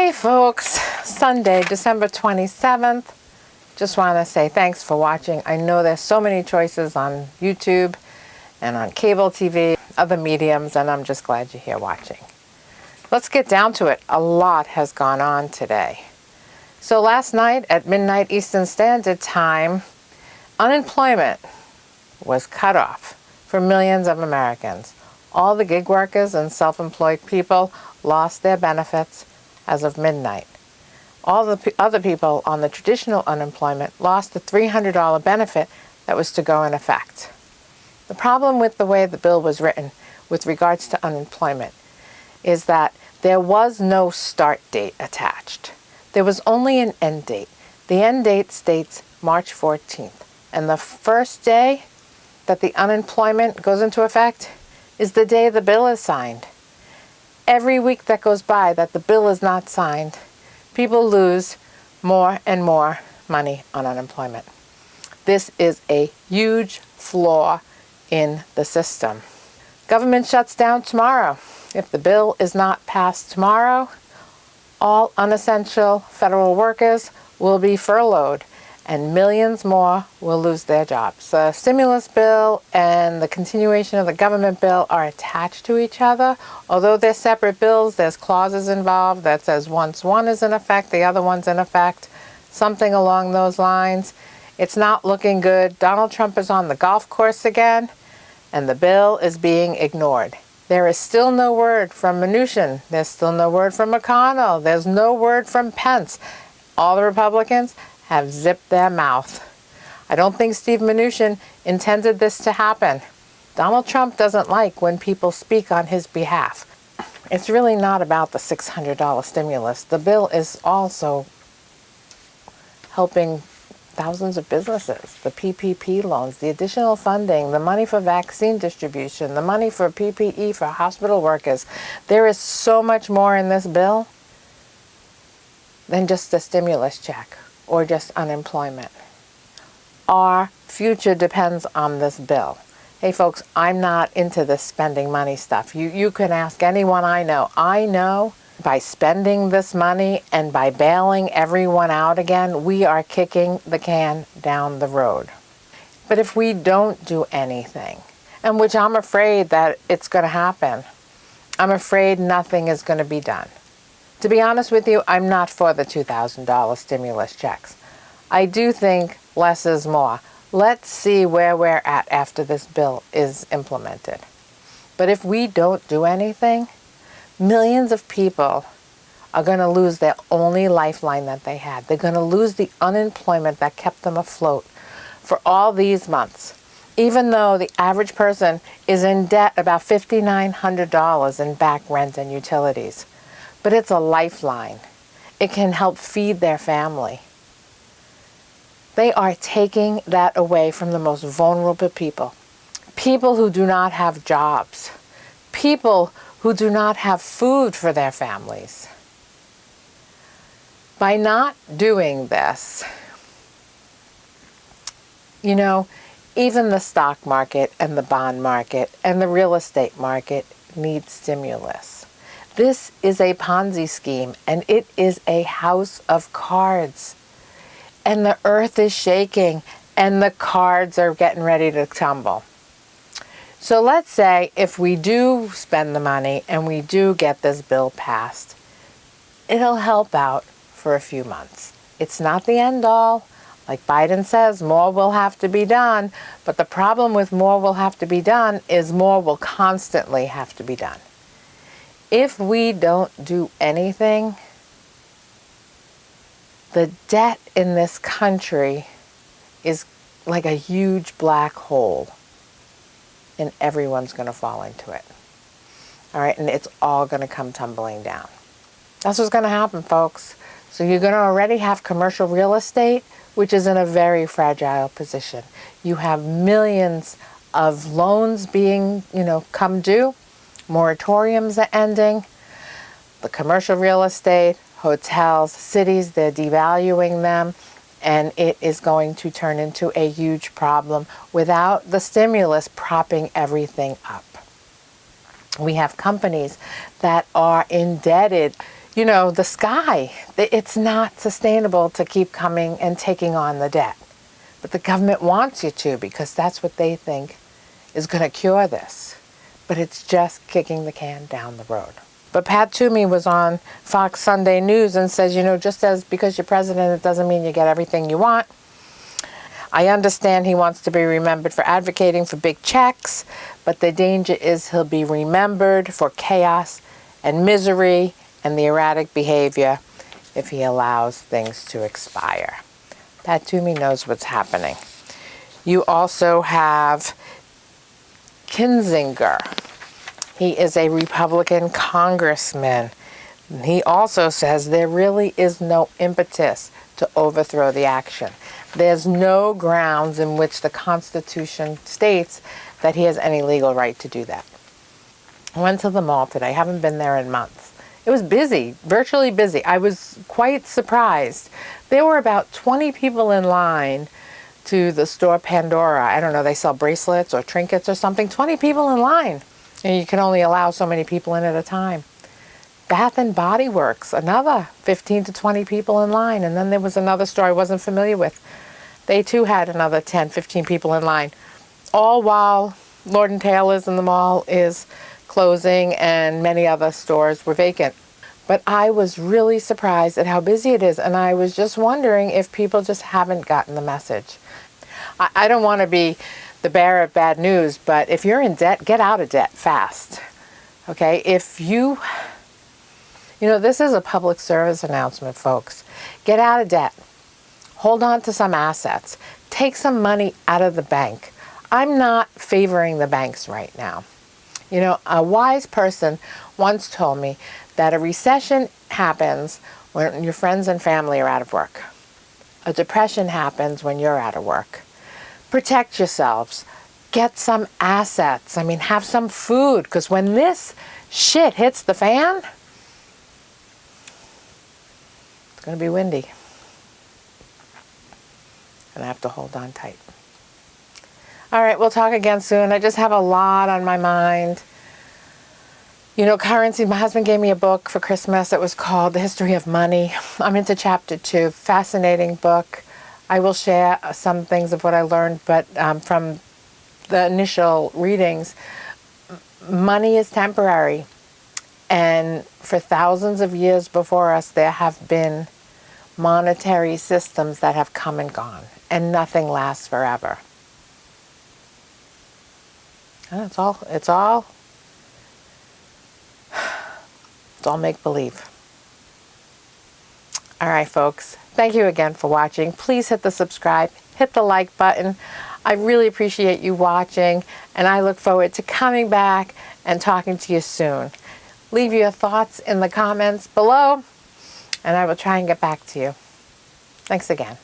Hey folks, Sunday, December 27th. Just want to say thanks for watching. I know there's so many choices on YouTube and on cable TV, other mediums, and I'm just glad you're here watching. Let's get down to it. A lot has gone on today. So last night at midnight Eastern Standard Time, unemployment was cut off for millions of Americans. All the gig workers and self-employed people lost their benefits as of midnight. All the other people on the traditional unemployment lost the $300 benefit that was to go in effect. The problem with the way the bill was written with regards to unemployment is that there was no start date attached. There was only an end date. The end date states March 14th. And the first day that the unemployment goes into effect is the day the bill is signed. Every week that goes by that the bill is not signed, people lose more and more money on unemployment. This is a huge flaw in the system. Government shuts down tomorrow. If the bill is not passed tomorrow, all unessential federal workers will be furloughed and millions more will lose their jobs. The stimulus bill and the continuation of the government bill are attached to each other. Although they're separate bills, there's clauses involved that says once one is in effect, the other one's in effect, something along those lines. It's not looking good. Donald Trump is on the golf course again, and the bill is being ignored. There is still no word from Mnuchin. There's still no word from McConnell. There's no word from Pence. All the Republicans have zipped their mouth. I don't think Steve Mnuchin intended this to happen. Donald Trump doesn't like when people speak on his behalf. It's really not about the $600 stimulus. The bill is also helping thousands of businesses, the PPP loans, the additional funding, the money for vaccine distribution, the money for PPE for hospital workers. There is so much more in this bill than just a stimulus check or just unemployment. Our future depends on this bill. Hey folks, I'm not into this spending money stuff. You can ask anyone I know. I know by spending this money and by bailing everyone out again, we are kicking the can down the road. But if we don't do anything, and which I'm afraid that it's going to happen, I'm afraid nothing is going to be done. To be honest with you, I'm not for the $2,000 stimulus checks. I do think less is more. Let's see where we're at after this bill is implemented. But if we don't do anything, millions of people are going to lose their only lifeline that they had. They're going to lose the unemployment that kept them afloat for all these months. Even though the average person is in debt about $5,900 in back rent and utilities. But it's a lifeline. It can help feed their family. They are taking that away from the most vulnerable people. People who do not have jobs. People who do not have food for their families. By not doing this, even the stock market and the bond market and the real estate market need stimulus. This is a Ponzi scheme, and it is a house of cards. And the earth is shaking, and the cards are getting ready to tumble. So let's say if we do spend the money and we do get this bill passed, it'll help out for a few months. It's not the end all. Like Biden says, more will have to be done. But the problem with more will have to be done is more will constantly have to be done. If we don't do anything, the debt in this country is like a huge black hole, and everyone's going to fall into it. All right, and it's all going to come tumbling down. That's what's going to happen, folks. So you're going to already have commercial real estate, which is in a very fragile position. You have millions of loans being, come due. Moratoriums are ending. The commercial real estate, hotels, cities, they're devaluing them, and it is going to turn into a huge problem without the stimulus propping everything up. We have companies that are indebted the sky. It's not sustainable to keep coming and taking on the debt. But the government wants you to, because that's what they think is going to cure this. But it's just kicking the can down the road. But Pat Toomey was on Fox Sunday News and says, just as because you're president, it doesn't mean you get everything you want. I understand he wants to be remembered for advocating for big checks, but the danger is he'll be remembered for chaos and misery and the erratic behavior if he allows things to expire. Pat Toomey knows what's happening. You also have Kinzinger. He is a Republican congressman. He also says there really is no impetus to overthrow the action. There's no grounds in which the Constitution states that he has any legal right to do that. I went to the mall today. I haven't been there in months. It was busy, virtually busy. I was quite surprised. There were about 20 people in line to the store Pandora. I don't know, they sell bracelets or trinkets or something. 20 people in line. And you can only allow so many people in at a time. Bath and Body Works, another 15 to 20 people in line. And then there was another store I wasn't familiar with. They too had another 10, 15 people in line. All while Lord & Taylor's in the mall is closing and many other stores were vacant. But I was really surprised at how busy it is. And I was just wondering if people just haven't gotten the message. I don't want to be the bearer of bad news, but if you're in debt, get out of debt fast. Okay? If this is a public service announcement, folks. Get out of debt. Hold on to some assets. Take some money out of the bank. I'm not favoring the banks right now. A wise person once told me that a recession happens when your friends and family are out of work. A depression happens when you're out of work. Protect yourselves. Get some assets. Have some food, because when this shit hits the fan, it's going to be windy. And I have to hold on tight. All right, we'll talk again soon. I just have a lot on my mind. Currency. My husband gave me a book for Christmas. It was called The History of Money. I'm into chapter 2. Fascinating book. I will share some things of what I learned, but from the initial readings, money is temporary. And for thousands of years before us, there have been monetary systems that have come and gone, and nothing lasts forever. And it's all make-believe. All right, folks. Thank you again for watching. Please hit the subscribe, hit the like button. I really appreciate you watching, and I look forward to coming back and talking to you soon. Leave your thoughts in the comments below, and I will try and get back to you. Thanks again.